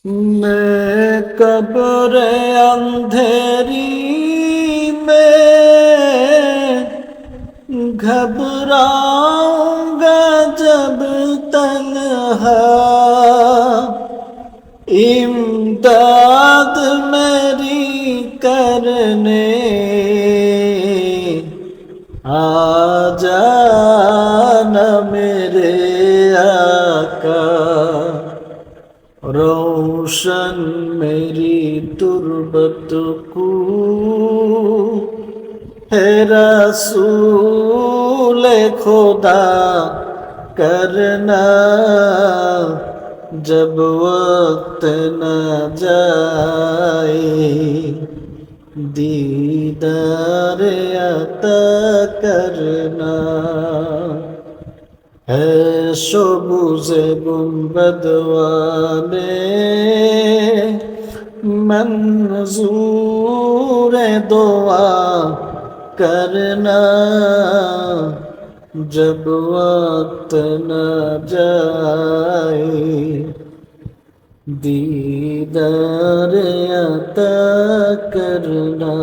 میں قبر اندھیری میں گھبراؤں گا جب تنہا، امداد میری کرنے آ جانا میرے آقا، روشن میری تربت کو ہے رسول خدا کرنا، جب وقت نہ جائے دیدار عطا کرنا، ہے سبز گنبد والے منظور دعا کرنا، جب وقت نہ جائے دیدار عطا کرنا۔